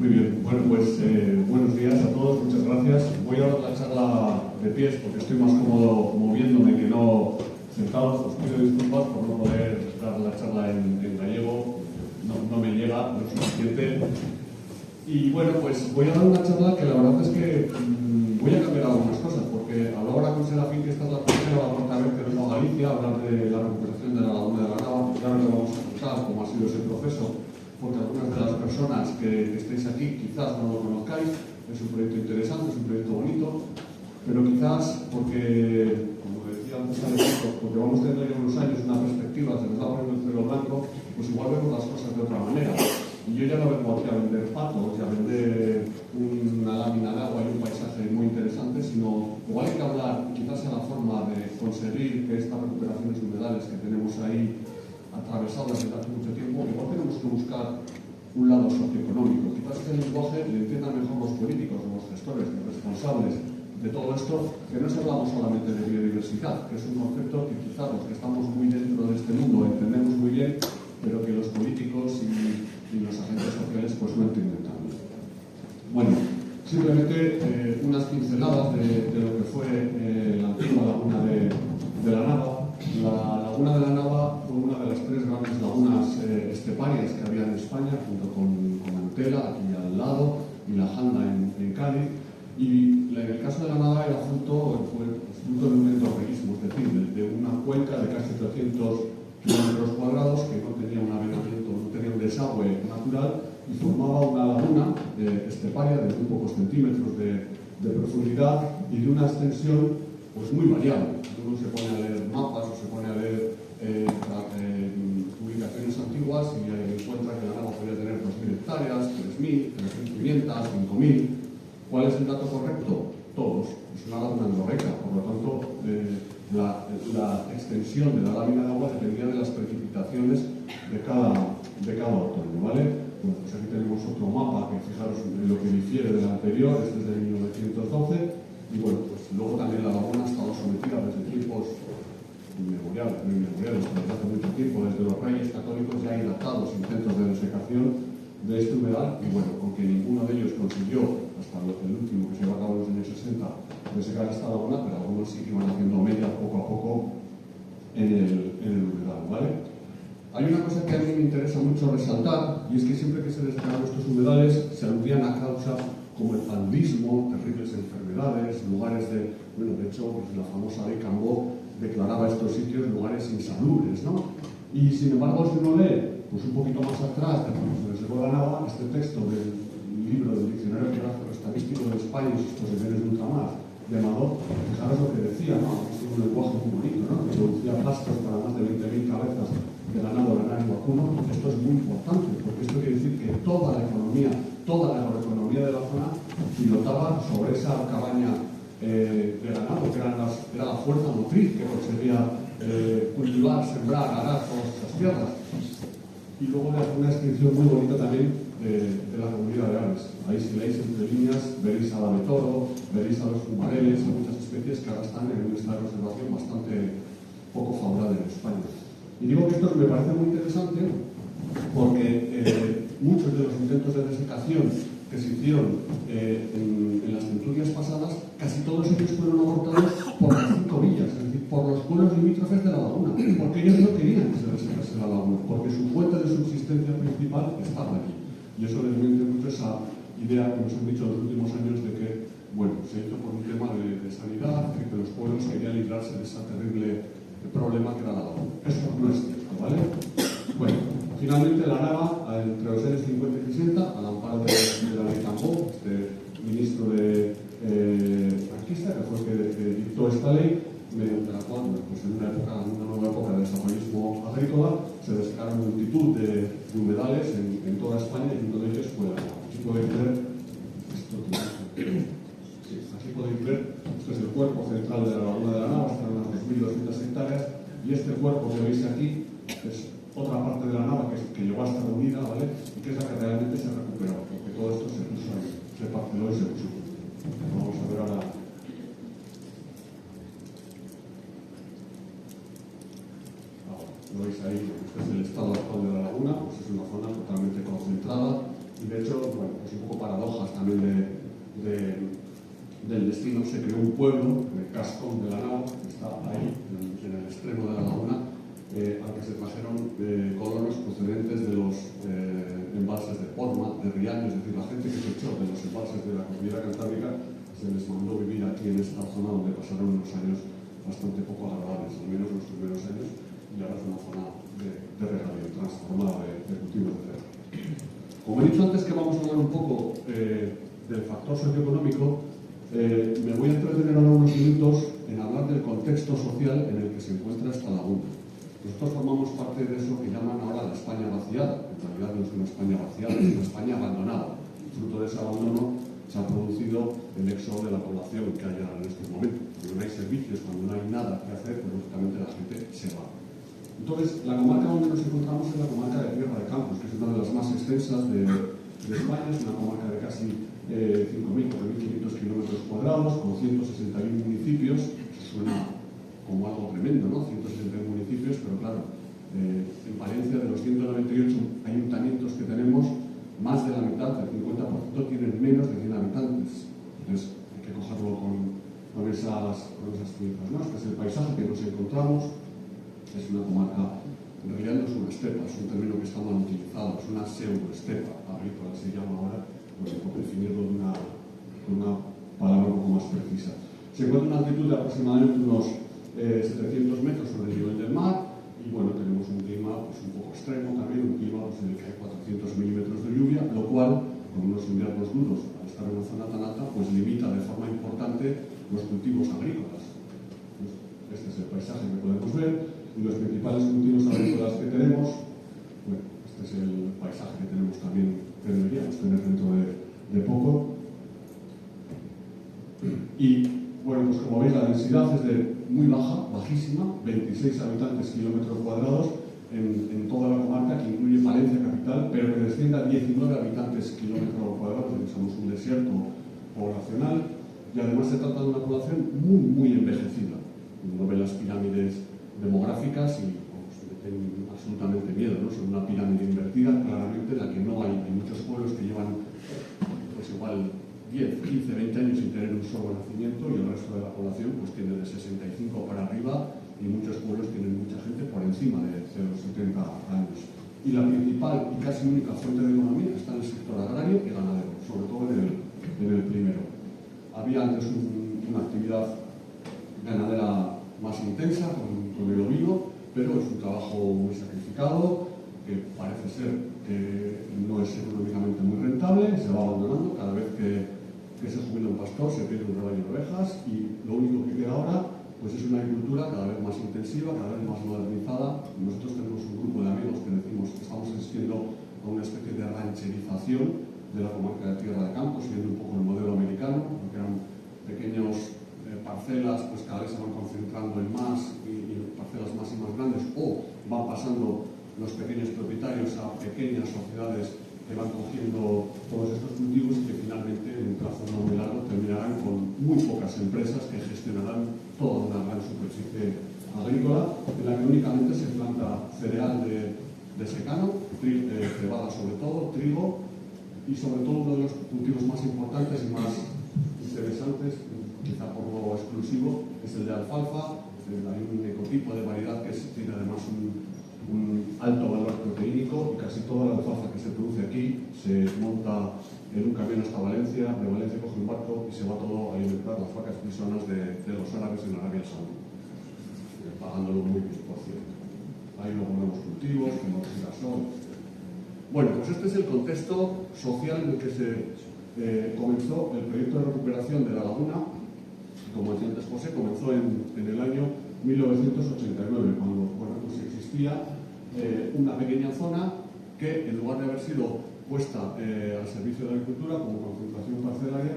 Muy bien, bueno, pues buenos días a todos, muchas gracias. Voy a dar la charla de pies porque estoy más cómodo moviéndome que no sentado. Os pido disculpas por no poder dar la charla en gallego, no me llega lo suficiente. Y bueno, pues voy a dar una charla que la verdad es que voy a cambiar algunas cosas, porque a la hora con Serafín, que esta es la primera o cuarta vez que vengo a Galicia a hablar de la recuperación de la laguna de la Nava, ya no le vamos a contar cómo ha sido ese proceso, porque algunas de las personas que estéis aquí quizás no lo conozcáis. Es un proyecto interesante, es un proyecto bonito, pero quizás porque, como decía antes Alejandro, porque vamos a tener unos años una perspectiva, se nos va poniendo el cielo blanco, pues igual vemos las cosas de otra manera. Y yo ya no vengo aquí a vender patos y a vender una lámina de agua y un paisaje muy interesante, sino igual hay que hablar, quizás sea la forma de conseguir que estas recuperaciones humedales que tenemos ahí atravesadas desde hace mucho tiempo, igual tenemos que buscar un lado socioeconómico. Quizás este lenguaje le entiendan mejor los políticos, los gestores, los responsables de todo esto, que no se hablamos solamente de biodiversidad, que es un concepto que quizás los que estamos muy dentro de este mundo entendemos muy bien, pero que los políticos y los agentes sociales pues no entienden tan bien. Bueno, simplemente unas pinceladas de lo que fue la antigua laguna de la Nava. La laguna de la Nava fue una de las tres grandes lagunas esteparias que había en España, junto con Antela, aquí al lado, y la Janda en Cádiz. Y en el caso de la Nava era fruto de un entorpelismo, es decir, de una cuenca de casi 300 kilómetros cuadrados que no tenía un avenamiento, no tenía un desagüe natural y formaba una laguna esteparia de muy pocos centímetros de profundidad y de una extensión pues muy variable. Uno se pone a leer mapas o se pone a leer publicaciones antiguas y encuentra que la Nava podía tener 2.000 hectáreas, 3.000, 3.500, 5.000. ¿Cuál es el dato correcto? Todos. Es una laguna endorreica, por lo tanto la extensión de la lámina de agua dependía de las precipitaciones de cada otoño, ¿vale? Bueno, pues aquí tenemos otro mapa que fijaros en lo que difiere del anterior, este es de 1912, y bueno, pues luego también la laguna ha estado sometida desde tiempos inmemoriales, desde hace mucho tiempo, desde los reyes católicos ya hay datados intentos de desecación de este humedal, y bueno, aunque ninguno de ellos consiguió, hasta el último que se llevó a cabo en los años 60, desecar esta laguna, pero algunos sí que iban haciendo mella poco a poco en el humedal, ¿vale? Hay una cosa que a mí me interesa mucho resaltar, y es que siempre que se desecaron estos humedales se aludían a causas como el paludismo, terribles enfermedades, lugares de hecho, pues la famosa ley Cambó declaraba estos sitios lugares insalubres, ¿no? Y sin embargo, si uno lee, pues un poquito más atrás, de cuando se reservó la Nava, este texto del libro del Diccionario Geográfico Estadístico de España y sus posesiones de ultramar, de Amador, fijaros lo que decía, ¿no? Es un lenguaje muy bonito, ¿no? Que producía pastos para más de 20.000 cabezas de ganado lanar y vacuno. Esto es muy importante, porque esto quiere decir que toda la economía, toda la agroeconomía de la zona pilotaba sobre esa cabaña de ganado, que era la fuerza motriz que conseguía cultivar, sembrar, arar todas esas tierras. Y luego una descripción muy bonita también de la comunidad de aves. Ahí si leéis entre líneas veréis al ave toro, veréis a los fumareles, a muchas especies que ahora están en un estado de conservación bastante poco favorable en España. Y digo que esto me parece muy interesante porque muchos de los intentos de desecación que se hicieron en las centurias pasadas, casi todos ellos fueron abortados por las 5 villas, es decir, por los pueblos limítrofes de la laguna, porque ellos no querían que se desecase la laguna, porque su fuente de subsistencia principal estaba aquí. Y eso les miente mucho esa idea que nos han dicho en los últimos años de que, bueno, se hizo por un tema de sanidad, que los pueblos querían librarse de ese terrible problema que era la laguna. Eso no es cierto, ¿vale? Bueno, finalmente la Nava, entre los años 50 y 60, al amparo de la ley Cambó, este ministro franquista, que fue el que dictó esta ley, mediante la cual, pues en una nueva época de desarrollismo agrícola, se desecaron multitud de humedales en toda España, y uno de ellos fue la Nava. Aquí podéis ver, esto es el cuerpo central de la laguna de la Nava, están unas 2.200 hectáreas, y este cuerpo que veis aquí es otra parte de la Nava que llegó a estar unida, ¿vale? Y que es la que realmente se recuperó, porque todo esto se puso ahí, se parceló y se puso. Vamos a ver ahora. Lo veis ahí, este es el estado actual de la laguna, pues es una zona totalmente concentrada Y de hecho, bueno, pues un poco paradojas también del destino. Se creó un pueblo, el Cascón de la Nava, que está ahí, en el extremo de la laguna, al que se trajeron colonos procedentes de los embalses de Porma, de Riaño, es decir, la gente que se echó de los embalses de la cordillera cantábrica se les mandó vivir aquí en esta zona donde pasaron unos años bastante poco agradables, al menos los primeros años, y ahora es una zona de regadío transformada de cultivos de cerdo. Como he dicho antes que vamos a hablar un poco del factor socioeconómico, me voy a entretener ahora unos minutos en hablar del contexto social en el que se encuentra esta laguna. Nosotros formamos parte de eso que llaman ahora la España vaciada. En realidad no es una España vaciada, es una España abandonada. Fruto de ese abandono se ha producido el éxodo de la población que hay ahora en estos momentos. Cuando no hay servicios, cuando no hay nada que hacer, pues lógicamente la gente se va. Entonces, la comarca donde nos encontramos es la comarca de Tierra de Campos, que es una de las más extensas de España. Es una comarca de casi 5.000, 4.500 kilómetros cuadrados, con 161 municipios. Suena como algo tremendo, ¿no? 161 municipios, pero claro, en Valencia, de los 198 ayuntamientos que tenemos, más de la mitad, el 50%, tienen menos de 100 habitantes. Entonces, hay que cogerlo con esas cifras, ¿no? Este es el paisaje que nos encontramos. Es una comarca, en realidad no es una estepa, es un término que está mal utilizado, es una pseudoestepa agrícola, se llama ahora, pues, por definirlo de una palabra un poco más precisa. Se encuentra a una altitud de aproximadamente unos 700 metros sobre el nivel del mar, y bueno, tenemos un clima pues, un poco extremo también, un clima pues, en el que hay 400 milímetros de lluvia, lo cual, con unos inviernos duros, al estar en una zona tan alta, pues limita de forma importante los cultivos agrícolas. Pues, este es el paisaje que podemos ver. Y los principales cultivos agrícolas que tenemos, bueno, este es el paisaje que tenemos también, que deberíamos tener dentro de poco. Y bueno, pues como veis, la densidad es de muy baja, bajísima, 26 habitantes kilómetros cuadrados en toda la comarca, que incluye Valencia capital, pero que desciende a 19 habitantes kilómetros cuadrados, somos un desierto poblacional, y además se trata de una población muy envejecida. Uno ve las pirámides demográficas y se meten absolutamente miedo, ¿no? Son una pirámide invertida, claramente, en la que no hay muchos pueblos que llevan pues igual 10, 15, 20 años sin tener un solo nacimiento, y el resto de la población pues tiene de 65 para arriba, y muchos pueblos tienen mucha gente por encima de los 70 años. Y la principal y casi única fuente de economía está en el sector agrario y ganadero, sobre todo en el primero. Había antes una actividad ganadera más intensa con el ovino, pero es un trabajo muy sacrificado, que parece ser que no es económicamente muy rentable, se va abandonando. Cada vez que se jubila un pastor se pierde un rebaño de ovejas, y lo único que queda ahora pues es una agricultura cada vez más intensiva, cada vez más modernizada. Nosotros tenemos un grupo de amigos que decimos que estamos asistiendo a una especie de rancherización de la comarca de Tierra de Campos, siguiendo un poco el modelo americano, porque eran pequeños parcelas, pues cada vez se van concentrando en más y parcelas más y más grandes, o van pasando los pequeños propietarios a pequeñas sociedades que van cogiendo todos estos cultivos, y que finalmente en un plazo no muy largo terminarán con muy pocas empresas que gestionarán toda una gran superficie agrícola, en la que únicamente se planta cereal de secano, cebada sobre todo, trigo, y sobre todo uno de los cultivos más importantes y más interesantes, quizá por lo exclusivo, es el de alfalfa. Hay un ecotipo de variedad que tiene además un alto valor proteínico, y casi toda la alfalfa que se produce aquí se monta en un camión hasta Valencia, de Valencia coge un barco y se va todo a alimentar las vacas frisonas de los árabes en Arabia Saudí, pagándolo muy bien, por cierto. Ahí luego ponemos cultivos, como el girasol. Bueno, pues este es el contexto social en el que se comenzó el proyecto de recuperación de la laguna. Como decía antes José, comenzó en el año 1989, cuando pues existía una pequeña zona que, en lugar de haber sido puesta al servicio de la agricultura como concentración parcelaria,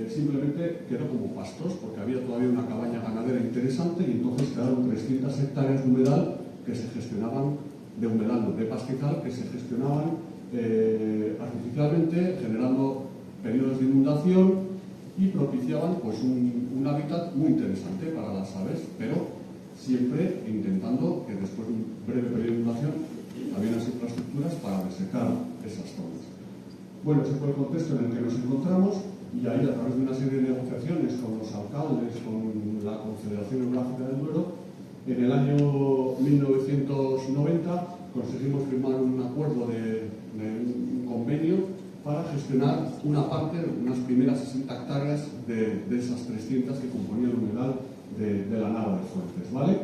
simplemente quedó como pastos, porque había todavía una cabaña ganadera interesante, y entonces quedaron 300 hectáreas de humedal que se gestionaban, de pastizal, que se gestionaban artificialmente, generando periodos de inundación, y propiciaban pues un hábitat muy interesante para las aves, pero siempre intentando que después de un breve periodo de inundación había unas infraestructuras para desecar esas zonas. Bueno, ese fue el contexto en el que nos encontramos y ahí, a través de una serie de negociaciones con los alcaldes, con la Confederación Hidrográfica del Duero, en el año 1990 conseguimos firmar un acuerdo de un convenio para gestionar una parte, unas primeras 60 hectáreas de esas 300 que componían el humedal de la Nava de Fuentes, ¿vale?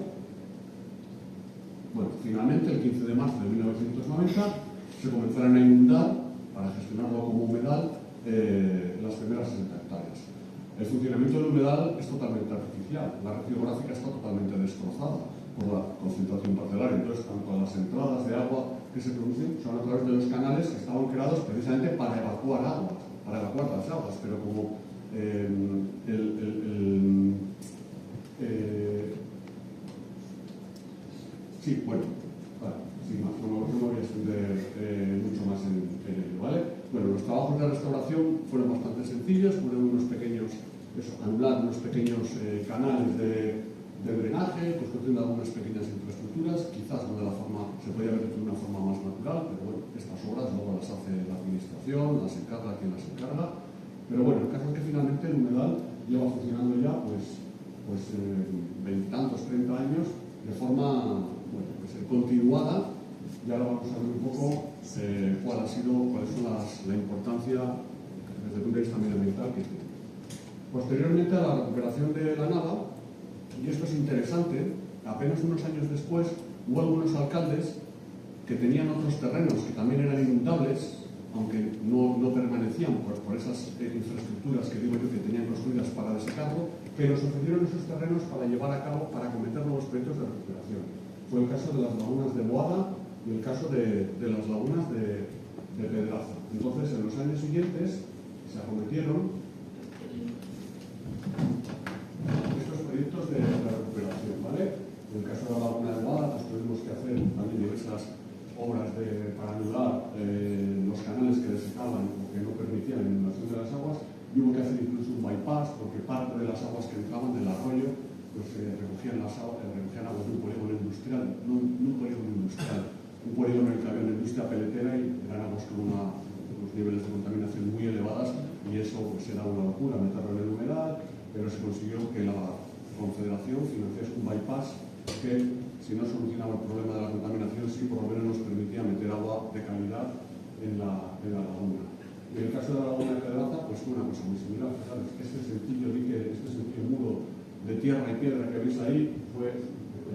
Bueno, finalmente, el 15 de marzo de 1990, se comenzaron a inundar, para gestionarlo como humedal, las primeras 60 hectáreas. El funcionamiento del humedal es totalmente artificial. La red hidrográfica está totalmente destrozada por la concentración parcelaria. Entonces, tanto las entradas de agua que se producen son a través de los canales que estaban creados precisamente para evacuar aguas, para evacuar las aguas, pero como sí, bueno, vale, sin más, no me voy a extender mucho más en ello, ¿vale? Bueno, los trabajos de restauración fueron bastante sencillos, fueron unos pequeños, anular unos pequeños canales de drenaje, construcción de algunas pequeñas infraestructuras, quizás no de la forma, se podía haber hecho de una forma más natural, pero bueno, estas obras luego las hace la administración, las encarga quien las encarga, pero bueno, el caso es que finalmente el humedal lleva funcionando ya pues veintitantos, 30 años de forma continuada, y ahora vamos a ver un poco cuál es la importancia desde el punto de vista medioambiental que tiene. Posteriormente a la recuperación de la Nava, y esto es interesante, apenas unos años después hubo algunos alcaldes que tenían otros terrenos que también eran inundables, aunque no permanecían por esas infraestructuras que digo yo que tenían construidas para desecarlo, pero se ofrecieron esos terrenos para llevar a cabo, para cometer nuevos proyectos de recuperación. Fue el caso de las lagunas de Boada y el caso de las lagunas de Pedraza. Entonces, en los años siguientes se acometieron estos proyectos de recuperación, ¿vale? En el caso de la laguna de Boada, pues tuvimos que hacer también diversas obras para anular los canales que desecaban o que no permitían la inundación de las aguas, y hubo que hacer incluso un bypass porque parte de las aguas que entraban del arroyo pues recogían aguas de un polígono industrial, no un polígono industrial, un polígono en el que había una industria peletera y eran aguas con unos niveles de contaminación muy elevadas, y eso pues era una locura meterlo en el humedal, pero se consiguió que la Confederación financiase un bypass que, si no solucionaba el problema de la contaminación, sí por lo menos nos permitía meter agua de calidad en la laguna. Y en el caso de la laguna de Pedraza, pues fue una cosa muy similar. ¿Sabes? Este sencillo muro de tierra y piedra que veis ahí fue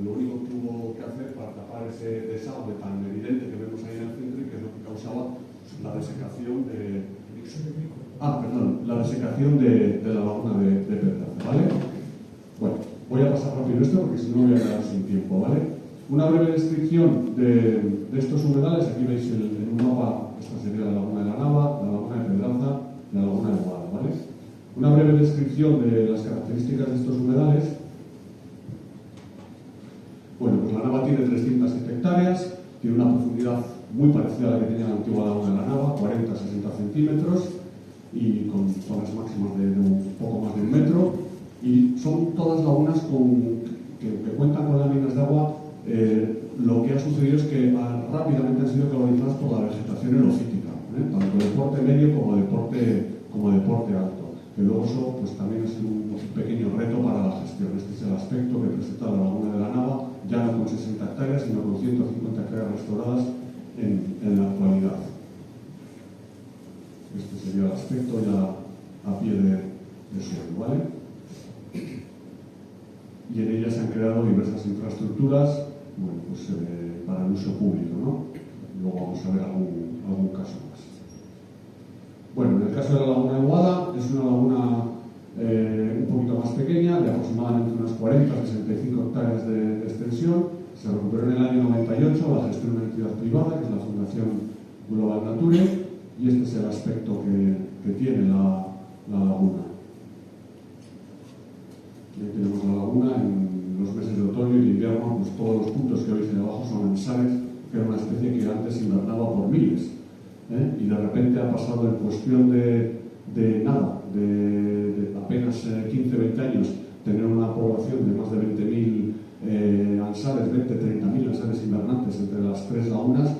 lo único que hubo que hacer para tapar ese desagüe tan evidente que vemos ahí en el centro, y que es lo que causaba la desecación la desecación de la laguna de Pedraza, ¿vale? Bueno, voy a pasar rápido esto porque si no voy a quedar sin tiempo, ¿vale? Una breve descripción de estos humedales. Aquí veis en un mapa, esta sería la laguna de la Nava, la laguna de Pedraza y la laguna de Boada, ¿vale? Una breve descripción de las características de estos humedales. Bueno, pues la Nava tiene 307 hectáreas, tiene una profundidad muy parecida a la que tenía la antigua laguna de la Nava, 40-60 centímetros, y con zonas máximas de un poco más de 1 metro, y son todas lagunas que cuentan con láminas de agua. Lo que ha sucedido es que rápidamente han sido colonizadas por la vegetación erofítica, tanto de porte medio como de porte alto, que luego eso pues también es un pequeño reto para la gestión. Este es el aspecto que presenta la laguna de la Nava, ya no con 60 hectáreas, sino con 150 hectáreas restauradas en la actualidad. Este sería el aspecto ya a pie de suelo, ¿vale? Y en ella se han creado diversas infraestructuras, bueno, pues, para el uso público, ¿no? Luego vamos a ver algún caso más. Bueno, en el caso de la laguna de Boada, es una laguna un poquito más pequeña, de aproximadamente unas 40-65 hectáreas de extensión. Se recuperó en el año 98 la gestión de una entidad privada, que es la Fundación Global Nature, y este es el aspecto que tiene la laguna. Aquí tenemos la laguna en los meses de otoño y de invierno, pues todos los puntos que veis ahí abajo son ansares, que era una especie que antes invernaba por miles, y de repente ha pasado en cuestión de nada, de apenas 15-20 años, tener una población de más de 20.000 ansares, 20-30.000 ansares invernantes entre las 3 lagunas,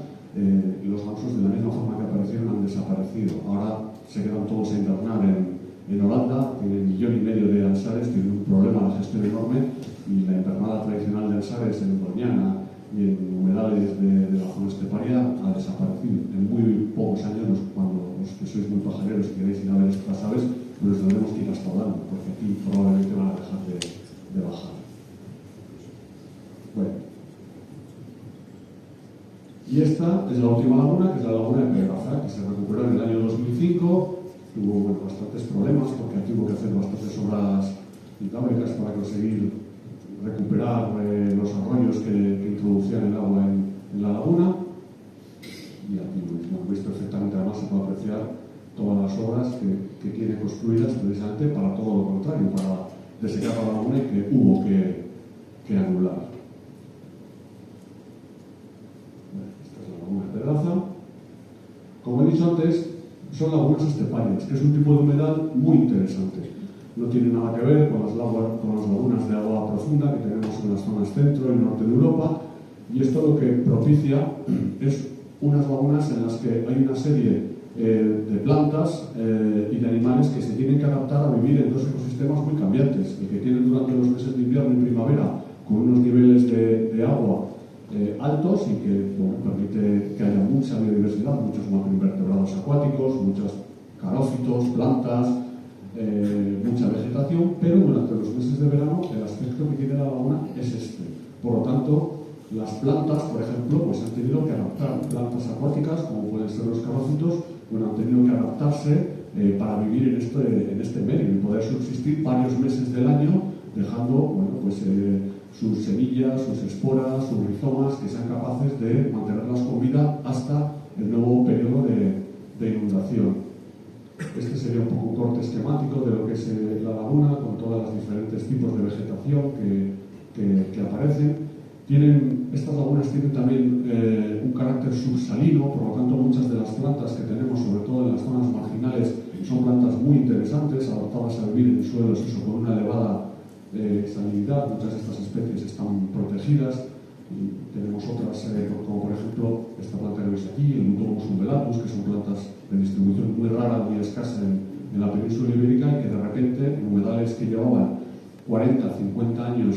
los gansos, de la misma forma que aparecieron, han desaparecido. Ahora se quedan todos a internar en Holanda, tienen 1,5 millones de ansares, tienen un problema de gestión enorme, y la invernada tradicional de ansares en Doñana y en humedales de la zona esteparia ha desaparecido. En muy pocos años, cuando los que sois muy pajareros y queréis ir a ver estas aves, pues tendremos que ir hasta Holanda, porque aquí probablemente van a dejar de bajar. Bueno. Y esta es la última laguna, que es la laguna de Pedraza, que se recuperó en el año 2005. Tuvo bastantes problemas porque aquí hubo que hacer bastantes obras hidráulicas para conseguir recuperar los arroyos que introducían el agua en la laguna. Y aquí lo han visto perfectamente, además se puede apreciar todas las obras que tiene construidas precisamente para todo lo contrario, para desecar la laguna y que hubo que anular. Esta es la laguna de Pedraza. Como he dicho antes, son lagunas esteparias, que es un tipo de humedal muy interesante. No tiene nada que ver con las lagunas de agua profunda que tenemos en las zonas centro y norte de Europa, y esto lo que propicia es unas lagunas en las que hay una serie de plantas y de animales que se tienen que adaptar a vivir en dos ecosistemas muy cambiantes, el que tienen durante los meses de invierno y primavera con unos niveles de agua altos y que permite que haya mucha biodiversidad, muchos macroinvertebrados acuáticos, muchos carófitos, plantas, mucha vegetación, pero durante los meses de verano el aspecto que tiene la laguna es este. Por lo tanto, las plantas, por ejemplo, pues han tenido que adaptar, plantas acuáticas, como pueden ser los carófitos, bueno, han tenido que adaptarse para vivir en este medio y poder subsistir varios meses del año, dejando, bueno, pues sus semillas, sus esporas, sus rizomas, que sean capaces de mantenerlas con vida hasta el nuevo periodo de inundación. Este sería un poco un corte esquemático de lo que es la laguna, con todos los diferentes tipos de vegetación que aparecen. Estas lagunas tienen también un carácter subsalino, por lo tanto muchas de las plantas que tenemos, sobre todo en las zonas marginales, son plantas muy interesantes, adaptadas a vivir en suelos con una elevada salinidad. Muchas de estas especies están protegidas y tenemos otras, como por ejemplo esta planta que veis aquí, el Mutomus umbellatus, que son plantas de distribución muy rara, muy escasa en la península ibérica, y que de repente en humedales que llevaban 40, 50 años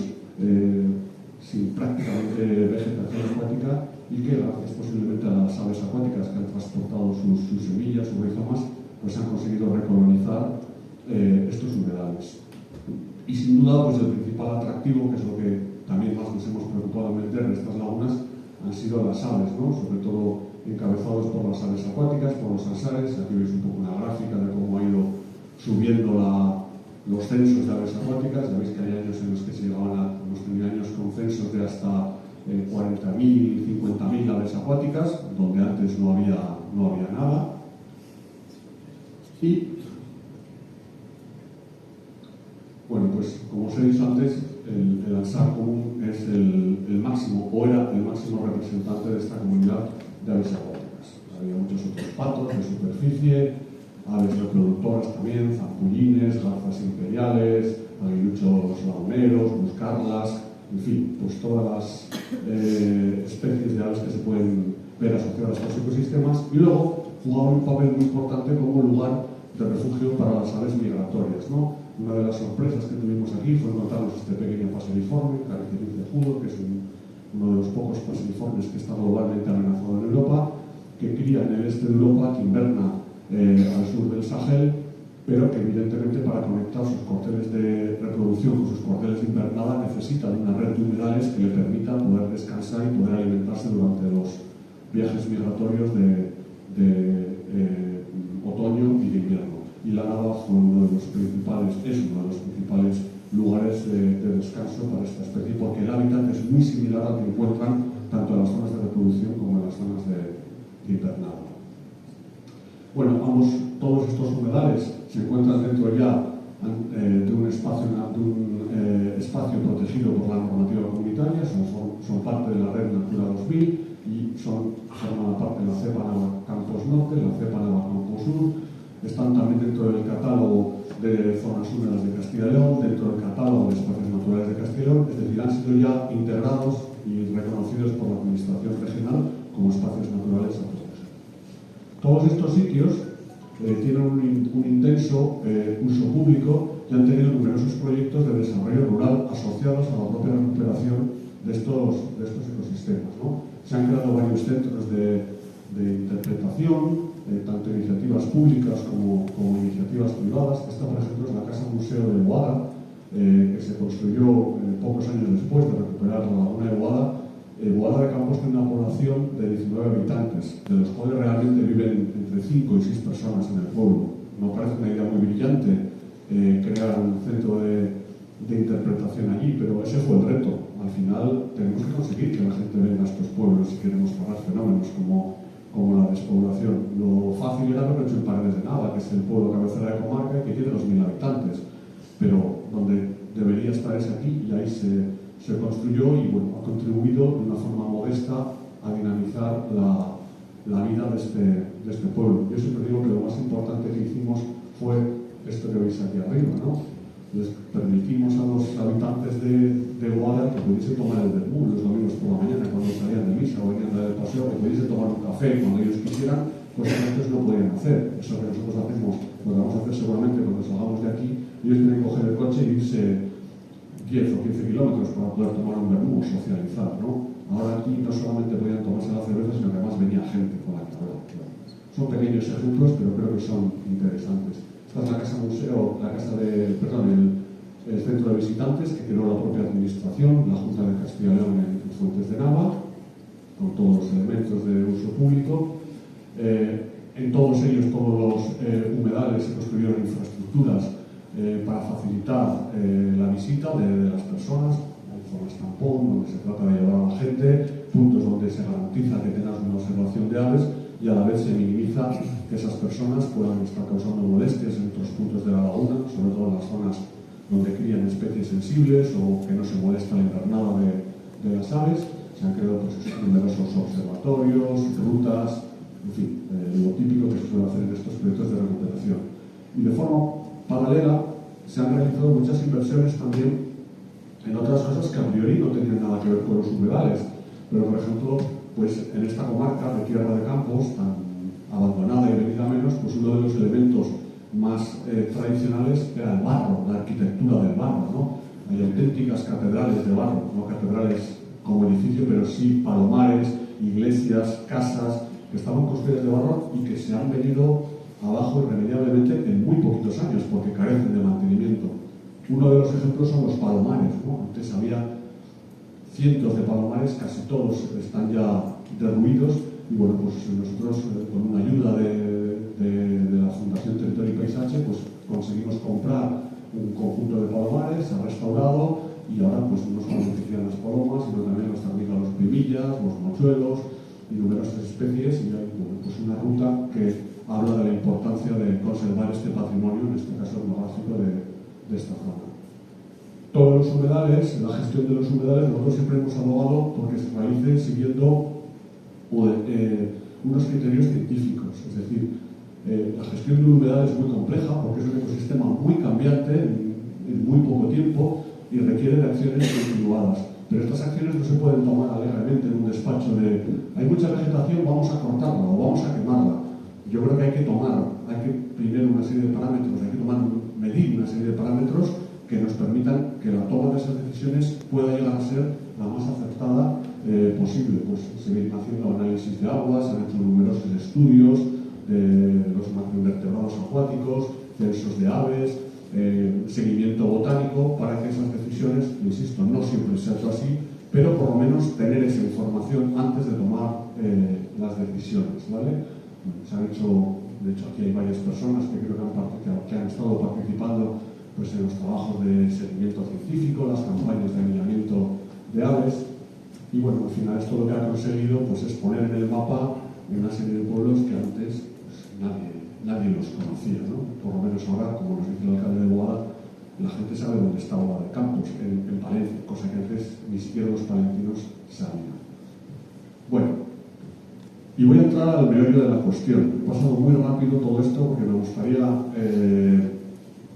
sin prácticamente vegetación acuática, y que gracias posiblemente a las aves acuáticas que han transportado sus semillas, sus rizomas, pues han conseguido recolonizar estos humedales. Y sin duda, pues el principal atractivo, que es lo que también más nos hemos preocupado en meter en estas lagunas, han sido las aves, ¿no? Sobre todo encabezados por las aves acuáticas, por los ansares. Aquí veis un poco una gráfica de cómo ha ido subiendo los censos de aves acuáticas. Ya veis que hay años en los que se llegaban hemos tenido años con censos de hasta 40.000, 50.000 aves acuáticas, donde antes no había nada. Y bueno, pues como os he dicho antes, el ansar común es el máximo, o era el máximo representante de esta comunidad de aves acuáticas. Había muchos otros patos de superficie, aves reproductoras también, zampullines, garzas imperiales, aguiluchos laguneros, buscarlas, en fin, pues todas las especies de aves que se pueden ver asociadas a estos ecosistemas. Y luego jugaban un papel muy importante como lugar de refugio para las aves migratorias, ¿no? Una de las sorpresas que tuvimos aquí fue encontrarnos este pequeño paseriforme, Caricirris de Judo, que es uno de los pocos paseriformes que está globalmente amenazado en Europa, que cría en el este de Europa, que inverna al sur del Sahel, pero que evidentemente para conectar sus cordeles de reproducción con sus cordeles de invernada necesita de una red de humedales que le permita poder descansar y poder alimentarse durante los viajes migratorios de otoño y de invierno. Y la nava fue es uno de los principales lugares de descanso para esta especie, porque el hábitat es muy similar al que encuentran tanto en las zonas de reproducción como en las zonas de invernada. Bueno, todos estos humedales se encuentran dentro ya de un espacio protegido por la normativa comunitaria, son parte de la red Natura 2000 y forman parte de la cepa Nava Campos Norte, la cepa Nava Campos Sur. Están también dentro del catálogo de zonas húmedas de Castilla y León, dentro del catálogo de espacios naturales de Castilla y León, es decir, han sido ya integrados y reconocidos por la Administración regional como espacios naturales a proteger. Todos estos sitios tienen un intenso uso público y han tenido numerosos proyectos de desarrollo rural asociados a la propia recuperación de estos ecosistemas, ¿no? Se han creado varios centros de interpretación, tanto iniciativas públicas como iniciativas privadas. Esta, por ejemplo, es la Casa Museo de Boada, que se construyó pocos años después de recuperar la laguna de Boada. Boada de Campos tiene una población de 19 habitantes, de los cuales realmente viven entre 5 y 6 personas en el pueblo. No parece una idea muy brillante crear un centro de interpretación allí, pero ese fue el reto. Al final tenemos que conseguir que la gente venga a estos pueblos si queremos parar fenómenos como la despoblación. Lo fácil era lo que he hecho en Paredes de Nava, que es el pueblo cabecera de comarca y que tiene 2.000 habitantes, pero donde debería estar es aquí, y ahí se construyó y bueno, ha contribuido de una forma modesta a dinamizar la vida de este pueblo. Yo siempre digo que lo más importante que hicimos fue esto que veis aquí arriba, ¿no? Les permitimos a los habitantes de Boada que pudiesen tomar el vermú los domingos por la mañana cuando salían de misa o venían del paseo, que pudiesen tomar un café cuando ellos quisieran, cosas que antes no podían hacer. Eso que nosotros hacemos, lo que vamos a hacer seguramente cuando salgamos de aquí, ellos tienen que coger el coche e irse 10 o 15 kilómetros para poder tomar un vermú o socializar, ¿no? Ahora aquí no solamente podían tomarse la cerveza, sino que además venía gente con la que hablar. Son pequeños ejemplos, pero creo que son interesantes. Esta es la Casa Museo, el Centro de Visitantes que creó la propia Administración, la Junta de Castilla y León en Fuentes de Nava, con todos los elementos de uso público. En todos ellos, todos los humedales se construyeron infraestructuras para facilitar la visita de las personas, zonas tampón, donde se trata de llevar a la gente, puntos donde se garantiza que tengas una observación de aves y a la vez se minimiza que esas personas puedan estar causando molestias en otros puntos de la laguna, sobre todo en las zonas donde crían especies sensibles o que no se molesta la invernada de las aves. Se han creado pues, numerosos observatorios, rutas, en fin, lo típico que se suele hacer en estos proyectos de recuperación. Y de forma paralela se han realizado muchas inversiones también en otras cosas que a priori no tenían nada que ver con los humedales, pero por ejemplo, pues en esta comarca de Tierra de Campos, tan abandonada y venida menos, pues uno de los elementos más tradicionales era el barro, la arquitectura del barro, ¿no? Hay auténticas catedrales de barro, no catedrales como edificio, pero sí palomares, iglesias, casas, que estaban construidas de barro y que se han venido abajo irremediablemente en muy poquitos años, porque carecen de mantenimiento. Uno de los ejemplos son los palomares, ¿no? Antes había cientos de palomares, casi todos están ya derruidos, y bueno, pues nosotros con una ayuda de la Fundación Territorio y Paisaje, pues conseguimos comprar un conjunto de palomares, se ha restaurado, y ahora pues no solamente quedan las palomas, sino también los tardígrados, los primillas, los mochuelos y numerosas especies, y hay bueno, pues una ruta que habla de la importancia de conservar este patrimonio, en este caso etnográfico de esta zona. Todos los humedales, la gestión de los humedales, nosotros siempre hemos abogado porque se realice siguiendo unos criterios científicos, es decir, la gestión de un humedal es muy compleja porque es un ecosistema muy cambiante en muy poco tiempo y requiere de acciones continuadas. Pero estas acciones no se pueden tomar alegremente en un despacho de hay mucha vegetación, vamos a cortarla o vamos a quemarla. Yo creo que hay que primero una serie de parámetros, hay que medir una serie de parámetros que nos permitan que la toma de esas decisiones pueda llegar a ser la más acertada posible. Pues se vienen haciendo análisis de aguas, se han hecho numerosos estudios de los macroinvertebrados acuáticos, censos de aves, seguimiento botánico, para que esas decisiones, insisto, no siempre se ha hecho así, pero por lo menos tener esa información antes de tomar las decisiones, ¿vale? Se han hecho, de hecho aquí hay varias personas que creo que han estado participando pues, en los trabajos de seguimiento científico, las campañas de anillamiento de aves, y bueno, al final esto lo que ha conseguido pues, es poner en el mapa una serie de pueblos que antes pues, nadie los conocía, ¿no? Por lo menos ahora, como nos dice el alcalde de Boada, la gente sabe dónde está Boada de Campos, en Palencia, cosa que antes ni siquiera los palentinos sabían. Bueno, y voy a entrar al meollo de la cuestión. He pasado muy rápido todo esto porque me gustaría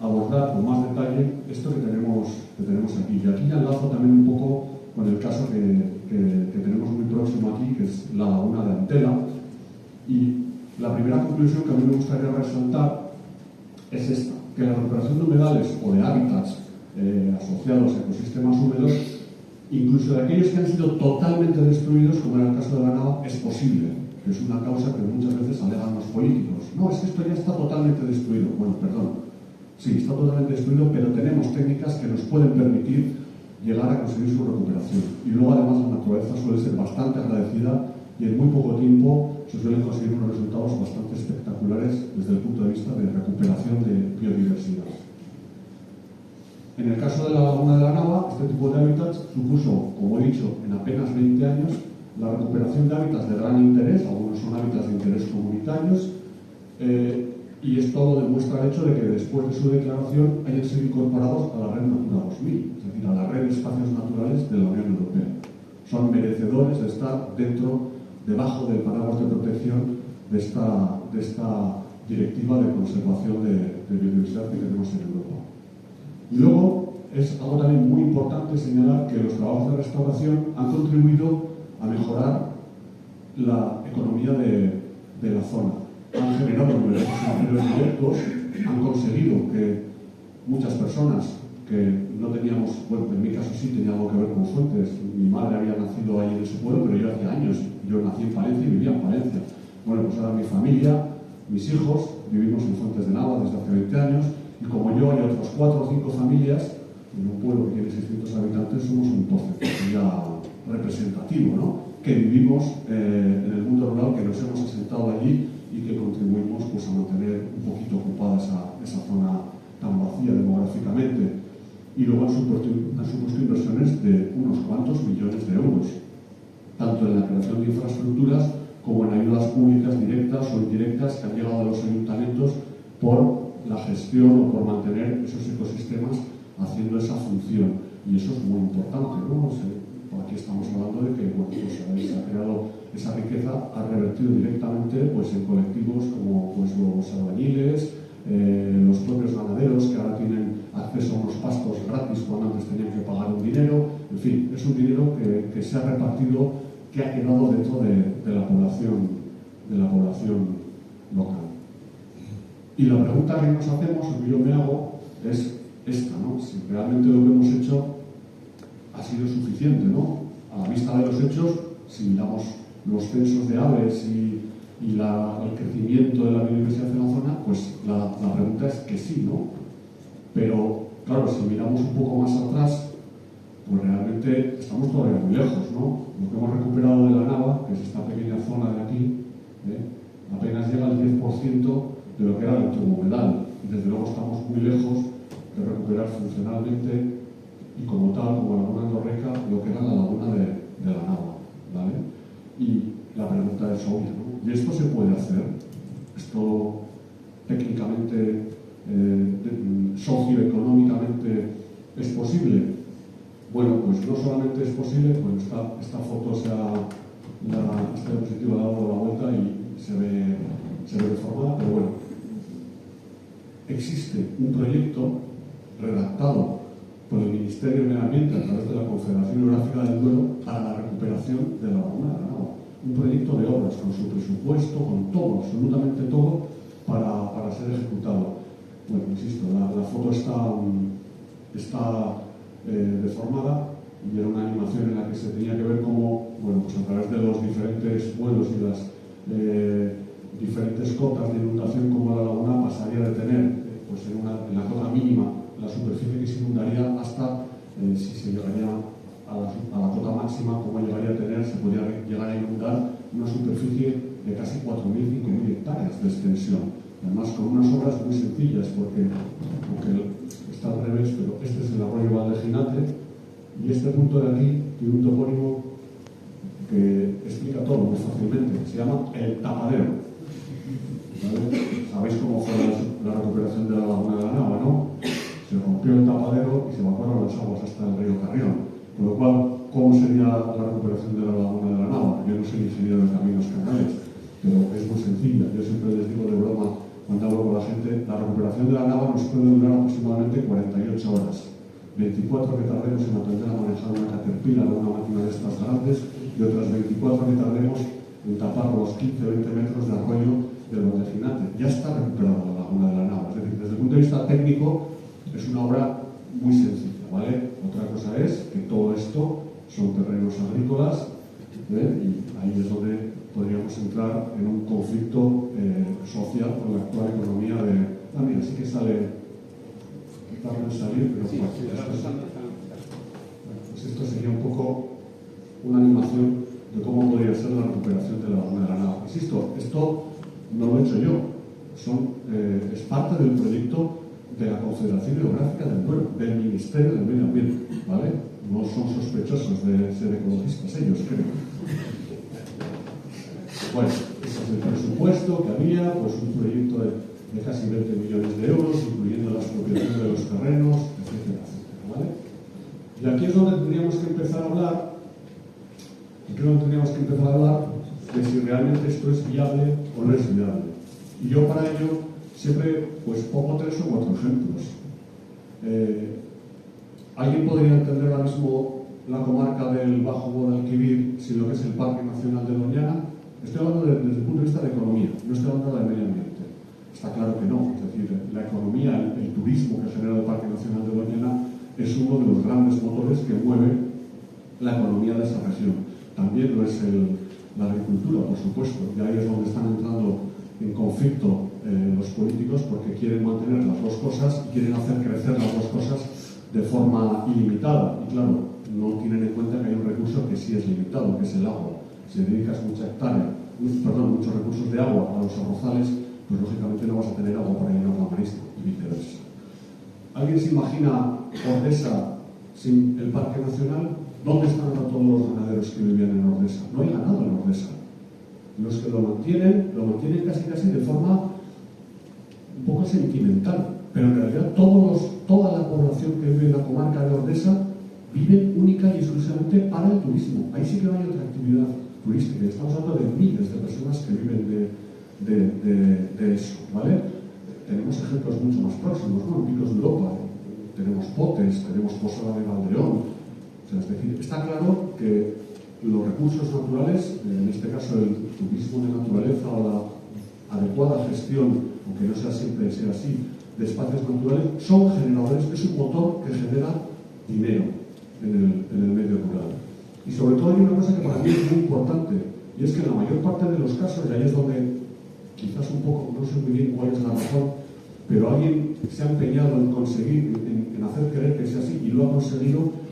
abordar con más detalle esto que tenemos aquí. Y aquí ya enlazo también un poco con el caso que que tenemos muy próximo aquí, que es la laguna de Antela. Y la primera conclusión que a mí me gustaría resaltar es esta, que la recuperación de humedales o de hábitats asociados a ecosistemas húmedos, incluso de aquellos que han sido totalmente destruidos, como era el caso de la nava, es posible, que es una causa que muchas veces alegan los políticos. No, es que esto ya está totalmente destruido. Bueno, perdón, sí, está totalmente destruido, pero tenemos técnicas que nos pueden permitir llegar a conseguir su recuperación. Y luego, además, la naturaleza suele ser bastante agradecida y en muy poco tiempo se suelen conseguir unos resultados bastante espectaculares desde el punto de vista de recuperación de biodiversidad. En el caso de la laguna de la Nava, este tipo de hábitats supuso, como he dicho, en apenas 20 años, la recuperación de hábitats de gran interés, algunos son hábitats de interés comunitarios, y esto lo demuestra el hecho de que después de su declaración hayan sido incorporados a la red Natura 2000, es decir, a la red de espacios naturales de la Unión Europea. Son merecedores de estar debajo del paraguas de protección de esta directiva de conservación de biodiversidad que tenemos en Europa. Y luego, es algo también muy importante señalar que los trabajos de restauración han contribuido a mejorar la economía de la zona. Han generado numerosos empleos directos, han conseguido que muchas personas que no teníamos, bueno, en mi caso sí tenía algo que ver con Fuentes, mi madre había nacido ahí en ese pueblo, pero yo hacía años, yo nací en Palencia y vivía en Palencia. Bueno, pues ahora mi familia, mis hijos, vivimos en Fuentes de Nava desde hace 20 años, y como yo hay otras 4 o 5 familias, en un pueblo que tiene 600 habitantes, somos un porcentaje ya representativo, ¿no? Que vivimos en el mundo rural, que nos hemos asentado allí y que contribuimos pues, a mantener un poquito ocupada esa zona tan vacía demográficamente. Y luego han supuesto inversiones de unos cuantos millones de euros, tanto en la creación de infraestructuras como en ayudas públicas directas o indirectas que han llegado a los ayuntamientos por la gestión o por mantener esos ecosistemas haciendo esa función. Y eso es muy importante, ¿no? Aquí estamos hablando de que bueno, pues, se ha creado esa riqueza, ha revertido directamente pues, en colectivos como pues, los albañiles, los propios ganaderos que ahora tienen acceso a unos pastos gratis cuando antes tenían que pagar un dinero. En fin, es un dinero que se ha repartido, que ha quedado dentro de la población local. Y la pregunta que nos hacemos, o que yo me hago, es esta, ¿no? Si realmente lo que hemos hecho ha sido suficiente, ¿no? A la vista de los hechos, si miramos los censos de aves y el crecimiento de la biodiversidad en la zona, pues la pregunta es que sí, ¿no? Pero, claro, si miramos un poco más atrás, pues realmente estamos todavía muy lejos, ¿no? Lo que hemos recuperado de la Nava, que es esta pequeña zona de aquí, apenas llega al 10% de lo que era el antigüedad. Y desde luego estamos muy lejos de recuperar funcionalmente y como tal, como la laguna andorreca, lo que era la laguna de la Nava, ¿vale? Y la pregunta es obvia, ¿no? ¿Y esto se puede hacer? ¿Esto técnicamente, socioeconómicamente es posible? Bueno, pues no solamente es posible, pues esta foto esta diapositiva le ha dado la vuelta y se ve deformada, pero bueno, existe un proyecto redactado por el Ministerio de Medio Ambiente a través de la Confederación Hidrográfica del Duero para la recuperación de la laguna de la Nava. Un proyecto de obras con su presupuesto, con todo, absolutamente todo, para ser ejecutado. Bueno, insisto, la foto está deformada y era una animación en la que se tenía que ver cómo, bueno, pues a través de los diferentes vuelos y las diferentes cotas de inundación, como la laguna pasaría de tener, pues en la cota mínima, la superficie que se inundaría hasta, si se llegaría a la cota máxima, como llegaría a tener, se podría llegar a inundar una superficie de casi 4.000, 5.000 hectáreas de extensión. Además, con unas obras muy sencillas, porque está al revés, pero este es el arroyo Valdejinate, y este punto de aquí tiene un topónimo que explica todo muy fácilmente. Se llama El Tapadero. ¿Vale? Sabéis cómo fue la recuperación de la laguna de la Nava, ¿no? Se rompió el tapadero y se evacuaron las aguas hasta el río Carrión. Con lo cual, ¿cómo sería la recuperación de la laguna de la Nava? Yo no soy ingeniero de caminos canales, pero es muy sencilla. Yo siempre les digo de broma, cuando hablo con la gente, la recuperación de la Nava nos puede durar aproximadamente 48 horas. 24 que tardemos en aprender a manejar una Caterpillar o una máquina de estas grandes y otras 24 que tardemos en tapar los 15-20 metros de arroyo del Valdeginate. Ya está recuperada la laguna de la Nava. Es decir, desde el punto de vista técnico es una obra muy sencilla, ¿vale? Otra cosa es que todo esto son terrenos agrícolas, y ahí es donde podríamos entrar en un conflicto social con la actual economía de... Ah, mira, sí que sale... tarda en salir, pero sí, pues esto sería un poco una animación de cómo podría ser la recuperación de la laguna de la Nava. Insisto, esto no lo he hecho yo, es parte del proyecto de la Confederación Hidrográfica del Duero, del Ministerio del Medio Ambiente, ¿vale? No son sospechosos de ser ecologistas ellos, creo. Bueno, ese es el presupuesto que había, pues un proyecto de casi 20 millones de euros, incluyendo la expropiación de los terrenos, etcétera, etcétera, ¿vale? Y aquí es donde tendríamos que empezar a hablar, de si realmente esto es viable o no es viable. Y yo para ello siempre pues pongo 3 o 4 ejemplos. ¿Alguien podría entender ahora mismo la comarca del Bajo Guadalquivir sin lo que es el Parque Nacional de Doñana? Estoy hablando desde el punto de vista de economía, no estoy hablando del medio ambiente. Está claro que no, es decir, la economía, el turismo que genera el Parque Nacional de Doñana es uno de los grandes motores que mueve la economía de esa región. También lo es la agricultura, por supuesto, y ahí es donde están entrando en conflicto los políticos porque quieren mantener las dos cosas y quieren hacer crecer las dos cosas de forma ilimitada. Y claro, no tienen en cuenta que hay un recurso que sí es limitado, que es el agua. Si dedicas muchos recursos de agua a los arrozales, pues lógicamente no vas a tener agua para llenar la marisma y viceversa. ¿Alguien se imagina Ordesa sin el Parque Nacional? ¿Dónde están ahora todos los ganaderos que vivían en Ordesa? No hay ganado en Ordesa. Los que lo mantienen casi de forma un poco sentimental, pero en realidad toda la población que vive en la comarca de Ordesa vive única y exclusivamente para el turismo. Ahí sí que no hay otra actividad turística. Estamos hablando de miles de personas que viven de eso, ¿vale? Tenemos ejemplos mucho más próximos, ¿no? En Picos de Europa tenemos Potes, tenemos Posada de Valdeón. O sea, es decir, está claro que los recursos naturales, en este caso el turismo de naturaleza o la adecuada gestión, aunque no sea siempre sea así, de espacios naturales, son generadores, es un motor que genera dinero en el medio rural. Y sobre todo hay una cosa que para mí es muy importante, y es que en la mayor parte de los casos, y ahí es donde quizás un poco, no sé muy bien cuál es la razón, pero alguien se ha empeñado en conseguir, en hacer creer que sea así, y lo ha conseguido.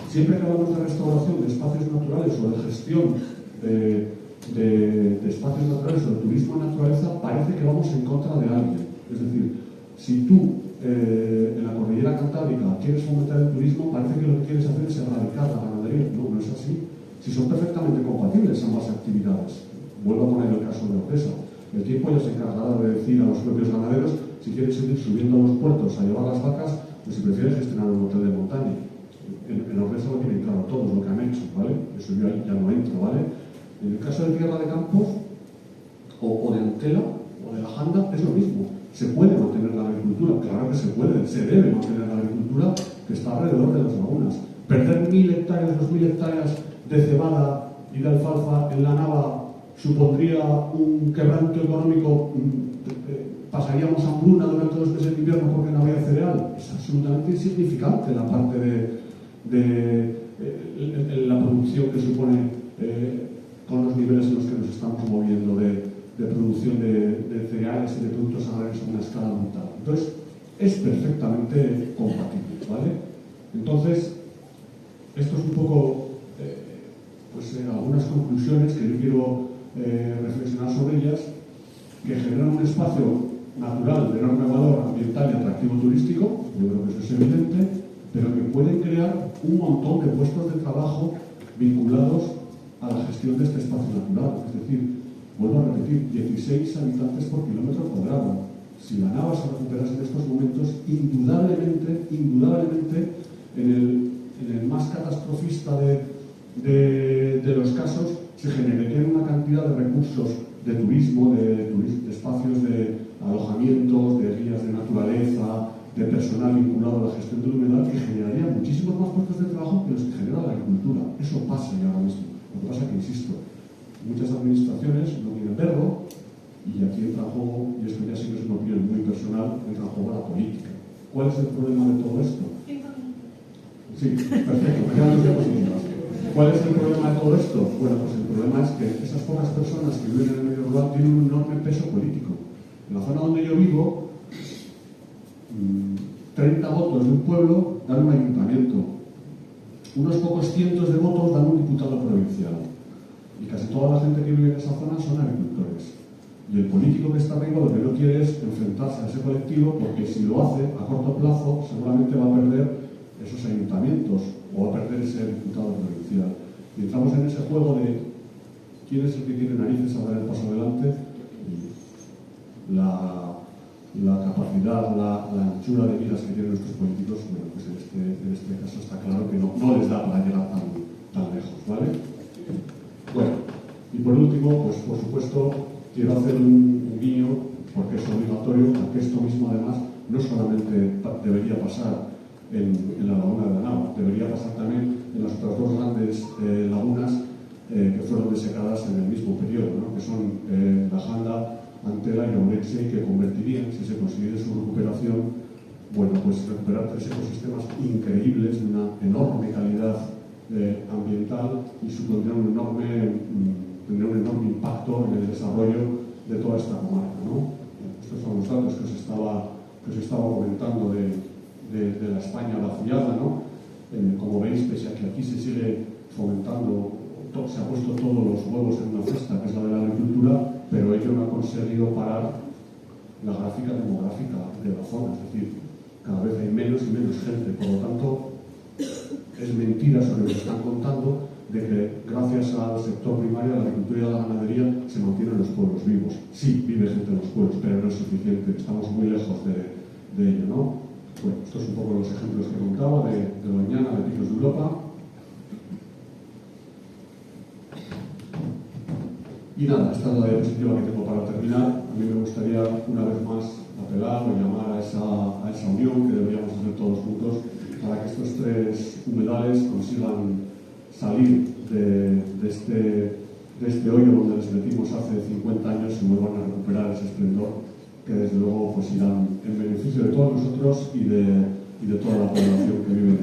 Siempre que hablamos de restauración de espacios naturales o de gestión de espacios naturales o de turismo en naturaleza, parece que vamos en contra de alguien. Es decir, si tú en la cordillera cantábrica quieres fomentar el turismo, parece que lo que quieres hacer es erradicar la ganadería. No, no es así. Si son perfectamente compatibles ambas actividades. Vuelvo a poner el caso de Ordesa. El tiempo ya se encargará de decir a los propios ganaderos si quieren seguir subiendo a los puertos a llevar las vacas, pues si prefieren gestionar un hotel de montaña. En Ordesa lo tienen claro todos lo que han hecho, ¿vale? Eso yo ya no entro, ¿vale? En el caso de Tierra de Campos, o de Antela, o de la Janda, es lo mismo. Se puede mantener la agricultura, claro que se puede, se debe mantener la agricultura que está alrededor de las lagunas. Perder 1000 hectáreas, 2000 hectáreas de cebada y de alfalfa en la Nava supondría un quebranto económico, pasaríamos hambruna durante 2 meses de invierno porque no había cereal. Es absolutamente insignificante la parte de la producción que supone con los niveles en los que nos estamos moviendo de producción de cereales y de productos agrarios a una escala brutal. Entonces, es perfectamente compatible, ¿vale? Entonces, esto es un poco algunas conclusiones que yo quiero reflexionar sobre ellas, que generan un espacio natural de enorme valor ambiental y atractivo turístico, yo creo que eso es evidente, pero que pueden crear un montón de puestos de trabajo vinculados a la gestión de este espacio natural. Es decir, vuelvo a repetir, 16 habitantes por kilómetro cuadrado. Si la Nava se recuperase en estos momentos, indudablemente, en el más catastrofista de los casos, se generaría una cantidad de recursos de turismo, de espacios de alojamientos, de guías de naturaleza, de personal vinculado a la gestión del humedal que generaría muchísimos más puestos de trabajo que los que genera la agricultura. Eso pasa ya ahora mismo. Lo que pasa es que, insisto, muchas administraciones no tienen verbo y aquí entra en juego, y esto ya sí que es una opinión muy personal, entra en juego la política. ¿Cuál es el problema de todo esto? Sí, perfecto, me quedan 2 diapositivas. ¿Cuál es el problema de todo esto? Bueno, pues el problema es que esas pocas personas que viven en el medio rural tienen un enorme peso político. En la zona donde yo vivo, 30 votos de un pueblo dan un ayuntamiento. Unos pocos cientos de votos dan un diputado provincial. Y casi toda la gente que vive en esa zona son agricultores. Y el político que está arriba lo que no quiere es enfrentarse a ese colectivo, porque si lo hace a corto plazo seguramente va a perder esos ayuntamientos o va a perder ese diputado provincial. Y entramos en ese juego de quién es el que tiene narices a dar el paso adelante. La capacidad, la anchura de miras que tienen nuestros políticos, bueno, pues en este caso está claro que no les da para llegar tan lejos, ¿vale? Bueno, y por último, pues por supuesto, quiero hacer un guiño, porque es obligatorio, a que esto mismo además no solamente debería pasar en la laguna de la Nava, debería pasar también en las otras 2 grandes lagunas que fueron desecadas en el mismo periodo, ¿no? Que son la Janda, Antela y Aurexia, y que convertirían, si se consigue su recuperación, bueno, pues recuperar 3 ecosistemas increíbles de una enorme calidad ambiental y supondría tendría un enorme impacto en el desarrollo de toda esta comarca, ¿no? Estos son los datos que os estaba comentando de la España vaciada, ¿no? Como veis, pese a que aquí se sigue fomentando, se ha puesto todos los huevos en una cesta, que es la de la agricultura, pero ello no ha conseguido parar la gráfica demográfica de la zona, es decir, cada vez hay menos y menos gente. Por lo tanto, es mentira sobre lo que están contando de que gracias al sector primario, a la agricultura y a la ganadería, se mantienen los pueblos vivos. Sí, vive gente en los pueblos, pero no es suficiente, estamos muy lejos de ello, ¿no? Bueno, estos son un poco los ejemplos que contaba de Doñana, de Picos de Europa. Y nada, esta es la diapositiva que tengo para terminar. A mí me gustaría una vez más apelar o llamar a esa unión que deberíamos hacer todos juntos para que estos 3 humedales consigan salir de este hoyo donde les metimos hace 50 años y vuelvan a recuperar ese esplendor que desde luego pues irán en beneficio de todos nosotros y de toda la población que vive